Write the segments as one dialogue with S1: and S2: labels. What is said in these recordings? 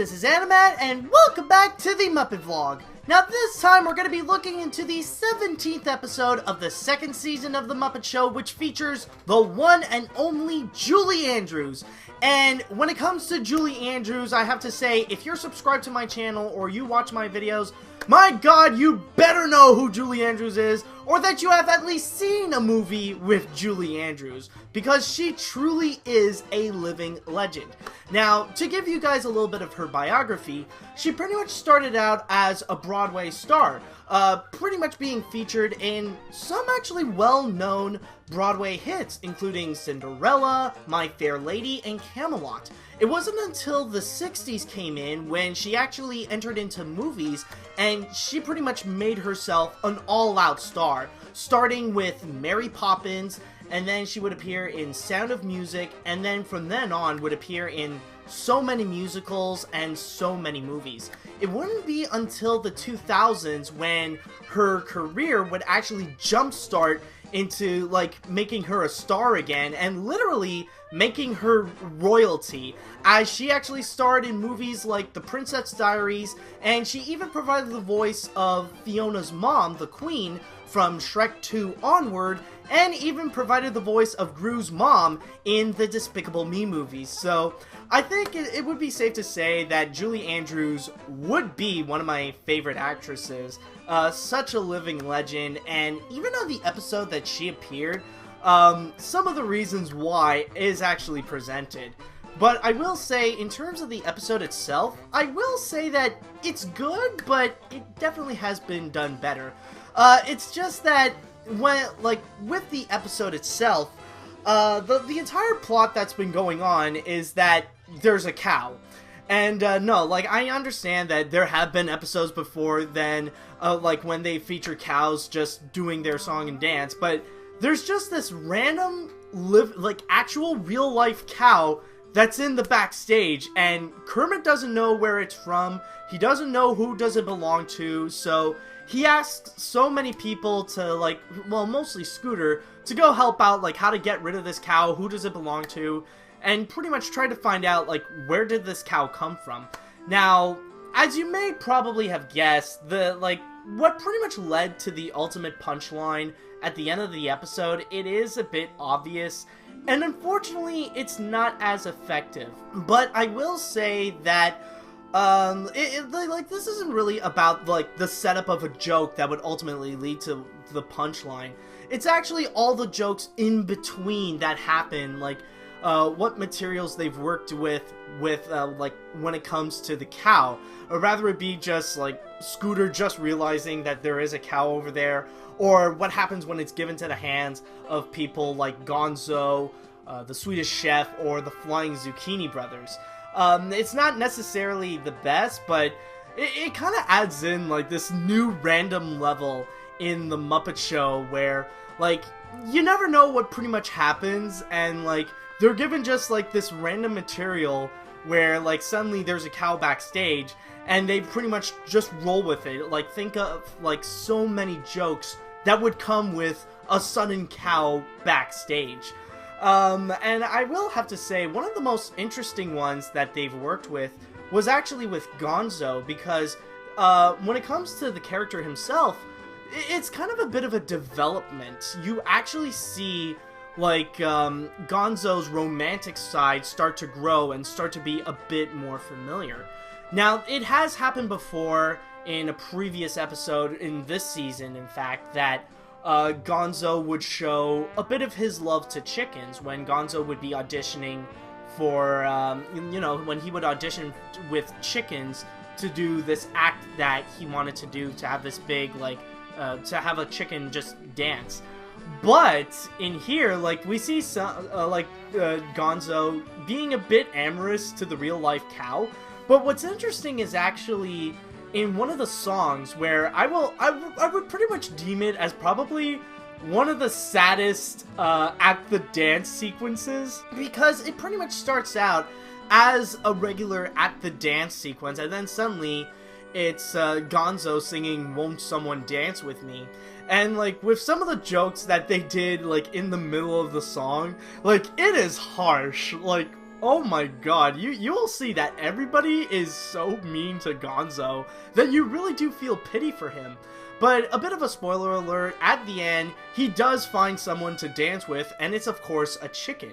S1: this is Animat, and welcome back to the Muppet Vlog. Now this time we're going to be looking into the 17th episode of the second season of The Muppet Show, which features the one and only Julie Andrews. And when it comes to Julie Andrews, I have to say, if you're subscribed to my channel or you watch my videos, my god, you better know who Julie Andrews is, or that you have at least seen a movie with Julie Andrews, because she truly is a living legend. Now, to give you guys a little bit of her biography, she pretty much started out as a Broadway star, pretty much being featured in some actually well-known Broadway hits, including Cinderella, My Fair Lady, and Camelot. It wasn't until the 60s came in when she actually entered into movies, and she pretty much made herself an all-out star, starting with Mary Poppins, and then she would appear in Sound of Music, and then from then on would appear in so many musicals and so many movies. It wouldn't be until the 2000s when her career would actually jumpstart into, like, making her a star again, and literally making her royalty, as she actually starred in movies like The Princess Diaries, and she even provided the voice of Fiona's mom, the Queen, from Shrek 2 onward, and even provided the voice of Gru's mom in the Despicable Me movies. So I think it would be safe to say that Julie Andrews would be one of my favorite actresses. Such a living legend, and even on the episode that she appeared, some of the reasons why is actually presented. But I will say, in terms of the episode itself, I will say that it's good, but it definitely has been done better. It's just that when, like, with the episode itself, the entire plot that's been going on is that there's a cow. And, no, like, I understand that there have been episodes before then, like, when they feature cows just doing their song and dance, but there's just this random, actual real-life cow that's in the backstage, and Kermit doesn't know where it's from, he doesn't know who does it belong to, so he asked so many people to, like, well, mostly Scooter, to go help out, like, how to get rid of this cow, who does it belong to, and pretty much try to find out, like, where did this cow come from. Now, as you may probably have guessed, what pretty much led to the ultimate punchline at the end of the episode, it is a bit obvious, and unfortunately, it's not as effective. But I will say that, this isn't really about, like, the setup of a joke that would ultimately lead to the punchline. It's actually all the jokes in between that happen, like, what materials they've worked with, like, when it comes to the cow. Or rather it be just, like, Scooter just realizing that there is a cow over there, or what happens when it's given to the hands of people like Gonzo, the Swedish Chef, or the Flying Zucchini Brothers. It's not necessarily the best, but it kind of adds in, like, this new random level in the Muppet Show where, like, you never know what pretty much happens, and, like, they're given just, like, this random material where, like, suddenly there's a cow backstage, and they pretty much just roll with it. Like, think of, like, so many jokes that would come with a sudden cow backstage. And I will have to say, one of the most interesting ones that they've worked with was actually with Gonzo, because when it comes to the character himself, it's kind of a bit of a development. You actually see, like, Gonzo's romantic side start to grow and start to be a bit more familiar. Now, it has happened before in a previous episode in this season, in fact, that Gonzo would show a bit of his love to chickens when Gonzo would be auditioning for, when he would audition with chickens to do this act that he wanted to do, to have this big, like, to have a chicken just dance. But in here, like, we see some, Gonzo being a bit amorous to the real-life cow. But what's interesting is actually in one of the songs where I would pretty much deem it as probably one of the saddest at the dance sequences, because it pretty much starts out as a regular at the dance sequence, and then suddenly it's Gonzo singing "Won't Someone Dance With Me?" And, like, with some of the jokes that they did, like, in the middle of the song, like, it is harsh. Like, Oh my god, you will see that everybody is so mean to Gonzo that you really do feel pity for him. But a bit of a spoiler alert, at the end, he does find someone to dance with, and it's of course a chicken.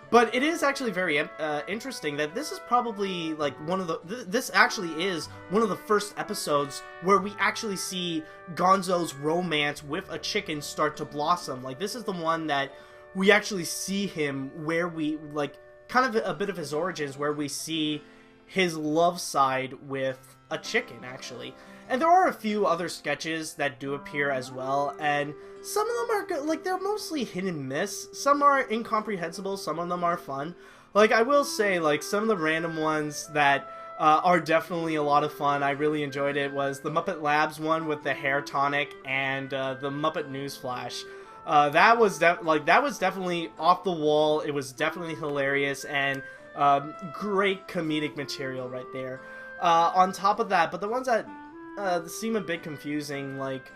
S1: But it is actually very interesting that this is probably like one of the, this actually is one of the first episodes where we actually see Gonzo's romance with a chicken start to blossom. Like, this is the one that we actually see him where we, like, kind of a bit of his origins where we see his love side with a chicken, actually. And there are a few other sketches that do appear as well, and some of them are good. Like, they're mostly hit and miss. Some are incomprehensible, some of them are fun. Like, I will say, like, some of the random ones that are definitely a lot of fun, I really enjoyed it, was the Muppet Labs one with the hair tonic and the Muppet Newsflash. That was definitely off the wall. It was definitely hilarious, and great comedic material right there. On top of that, but the ones that seem a bit confusing, like,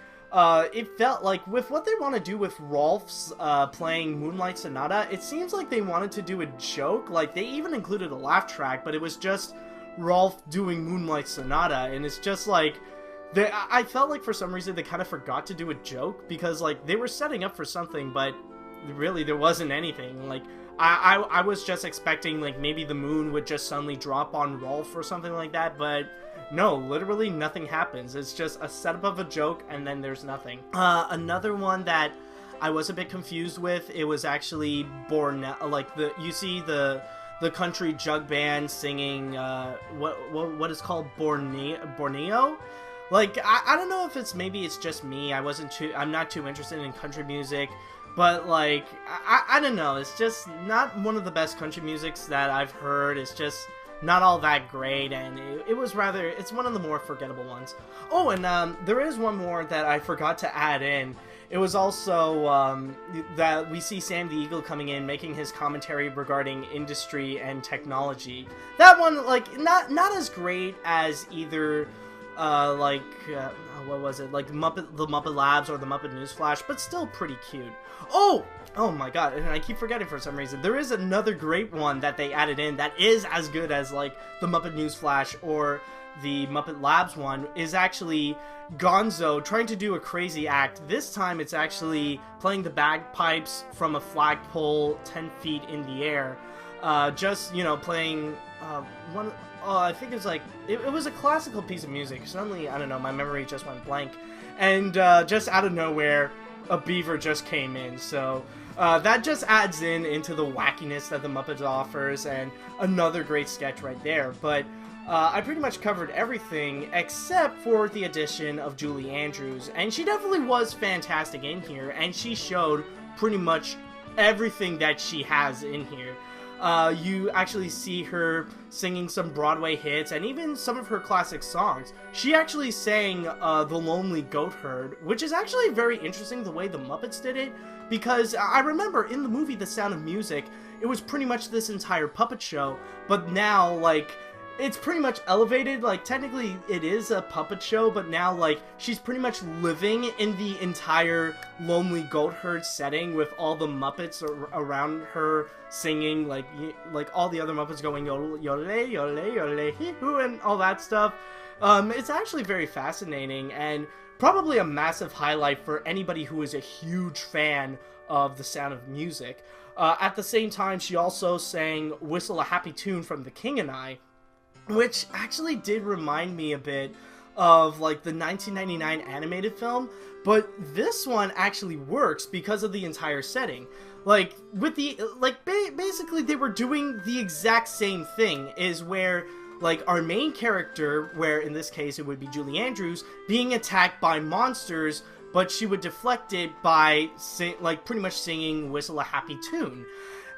S1: it felt like with what they want to do with Rolf's playing Moonlight Sonata, it seems like they wanted to do a joke. Like, they even included a laugh track, but it was just Rolf doing Moonlight Sonata, and it's just like, I felt like for some reason they kind of forgot to do a joke, because, like, they were setting up for something, but really there wasn't anything. Like, I was just expecting, like, maybe the moon would just suddenly drop on Rolf or something like that, but no, literally nothing happens. It's just a setup of a joke, and then there's nothing. Another one that I was a bit confused with, it was actually like, you see the country jug band singing, what is called Borneo? Like, I don't know if maybe it's just me, I'm not too interested in country music, but, like, I don't know, it's just not one of the best country musics that I've heard. It's just not all that great, and it's one of the more forgettable ones. Oh, and there is one more that I forgot to add in. It was also that we see Sam the Eagle coming in, making his commentary regarding industry and technology. That one, like, not as great as either what was it, like the Muppet Labs or the Muppet Newsflash, but still pretty cute. Oh my god, and I keep forgetting for some reason. There is another great one that they added in that is as good as, like, the Muppet Newsflash or the Muppet Labs one, is actually Gonzo trying to do a crazy act. This time it's actually playing the bagpipes from a flagpole 10 feet in the air. Just, you know, playing I think it's like, it was a classical piece of music. Suddenly, I don't know, my memory just went blank. And just out of nowhere, a beaver just came in. So that just adds into the wackiness that the Muppets offers, and another great sketch right there. But I pretty much covered everything except for the addition of Julie Andrews. And she definitely was fantastic in here, and she showed pretty much everything that she has in here. You actually see her singing some Broadway hits and even some of her classic songs. She actually sang The Lonely Goat Herd, which is actually very interesting the way the Muppets did it, because I remember in the movie The Sound of Music, it was pretty much this entire puppet show, but now, like, it's pretty much elevated. Like, technically it is a puppet show, but now, like, she's pretty much living in the entire Lonely Goat Herd setting with all the Muppets around her singing, like all the other Muppets going yodel, yodel, yodel, yodel, hee hoo, and all that stuff. It's actually very fascinating, and probably a massive highlight for anybody who is a huge fan of The Sound of Music. At the same time, she also sang Whistle a Happy Tune from The King and I, which actually did remind me a bit of, like, the 1999 animated film, but this one actually works because of the entire setting. Like, with the, like, basically they were doing the exact same thing, is where, like, our main character, where in this case it would be Julie Andrews, being attacked by monsters, but she would deflect it by, pretty much singing Whistle a Happy Tune.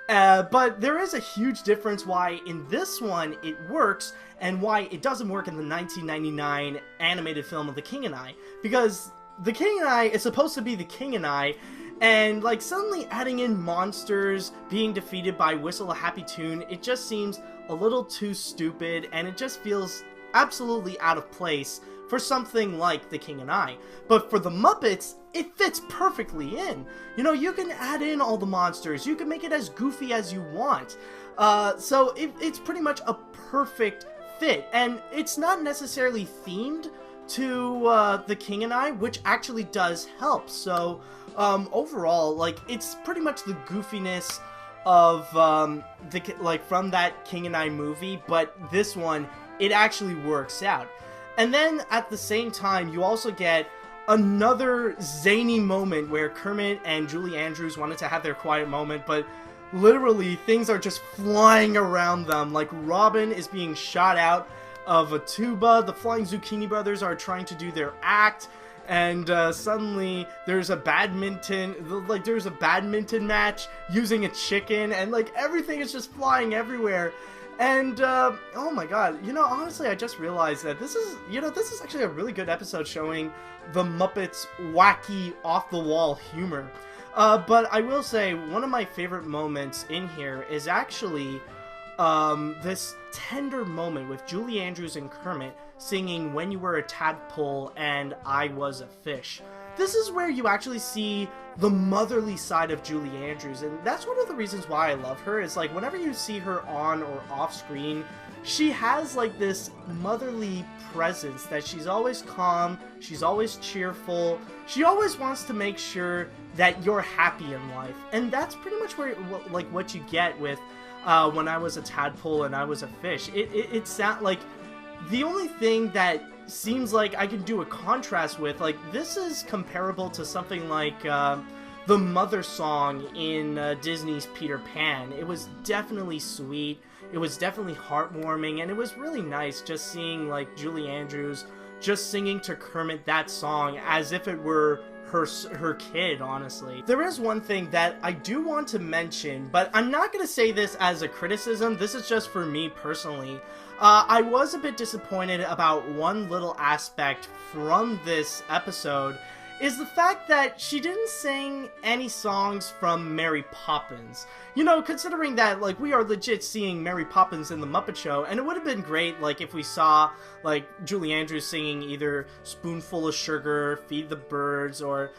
S1: But there is a huge difference why in this one it works and why it doesn't work in the 1999 animated film of The King and I. Because The King and I is supposed to be The King and I, and, like, suddenly adding in monsters being defeated by Whistle a Happy Tune, it just seems a little too stupid, and it just feels absolutely out of place for something like The King and I. But for the Muppets, it fits perfectly in. You know, you can add in all the monsters, you can make it as goofy as you want. So it's pretty much a perfect fit, and it's not necessarily themed to The King and I, which actually does help. So overall, like, it's pretty much the goofiness of from that King and I movie, but this one, it actually works out. And then at the same time, you also get another zany moment where Kermit and Julie Andrews wanted to have their quiet moment, but literally things are just flying around them. Like, Robin is being shot out of a tuba, the Flying Zucchini Brothers are trying to do their act, and suddenly there's a badminton match using a chicken, and like everything is just flying everywhere. And oh my god, you know, honestly, I just realized that this is actually a really good episode showing the Muppets' wacky, off-the-wall humor. But I will say, one of my favorite moments in here is actually this tender moment with Julie Andrews and Kermit singing When You Were a Tadpole and I Was a Fish. This is where you actually see the motherly side of Julie Andrews, and that's one of the reasons why I love her, is like whenever you see her on or off screen, she has like this motherly presence that she's always calm, she's always cheerful, she always wants to make sure that you're happy in life. And that's pretty much where what you get with When I Was a Tadpole and I Was a Fish. It sounds like the only thing that seems like I can do a contrast with, like, this is comparable to something like the mother song in Disney's Peter Pan. It was definitely sweet, it was definitely heartwarming, and it was really nice just seeing like Julie Andrews just singing to Kermit that song as if it were her kid, honestly. There is one thing that I do want to mention, but I'm not going to say this as a criticism, this is just for me personally. I was a bit disappointed about one little aspect from this episode, is the fact that she didn't sing any songs from Mary Poppins. You know, considering that, like, we are legit seeing Mary Poppins in the Muppet Show, and it would have been great, like, if we saw, like, Julie Andrews singing either Spoonful of Sugar, Feed the Birds, or,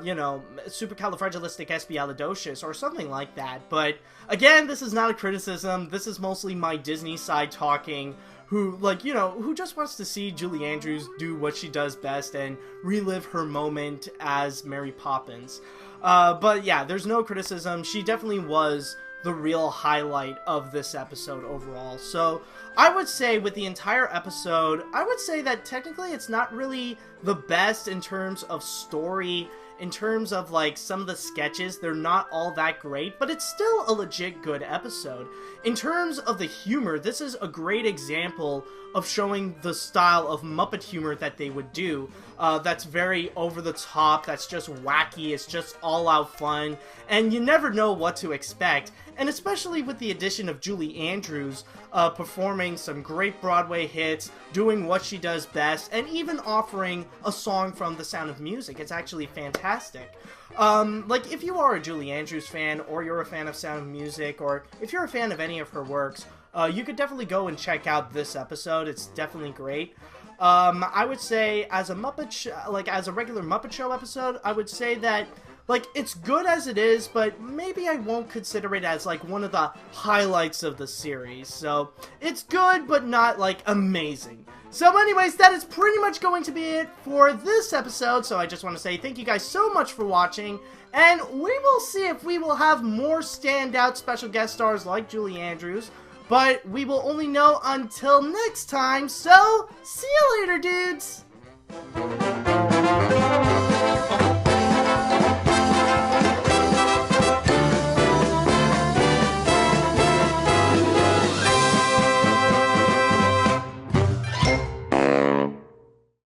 S1: you know, Supercalifragilisticexpialidocious, or something like that. But, again, this is not a criticism, this is mostly my Disney side talking, who, like, you know, who just wants to see Julie Andrews do what she does best and relive her moment as Mary Poppins. But yeah, there's no criticism. She definitely was the real highlight of this episode overall. So I would say with the entire episode, I would say that technically it's not really the best in terms of story. In terms of, like, some of the sketches, they're not all that great, but it's still a legit good episode. In terms of the humor, this is a great example of showing the style of Muppet humor that they would do. That's very over-the-top, that's just wacky, it's just all-out fun, and you never know what to expect. And especially with the addition of Julie Andrews performing some great Broadway hits, doing what she does best, and even offering a song from The Sound of Music. It's actually fantastic. Like, if you are a Julie Andrews fan, or you're a fan of Sound of Music, or if you're a fan of any of her works, you could definitely go and check out this episode. It's definitely great. I would say, as a as a regular Muppet Show episode, I would say that, like, it's good as it is, but maybe I won't consider it as, like, one of the highlights of the series. So, it's good, but not, like, amazing. So anyways, that is pretty much going to be it for this episode, so I just want to say thank you guys so much for watching, and we will see if we will have more standout special guest stars like Julie Andrews, but we will only know until next time, so see you later, dudes!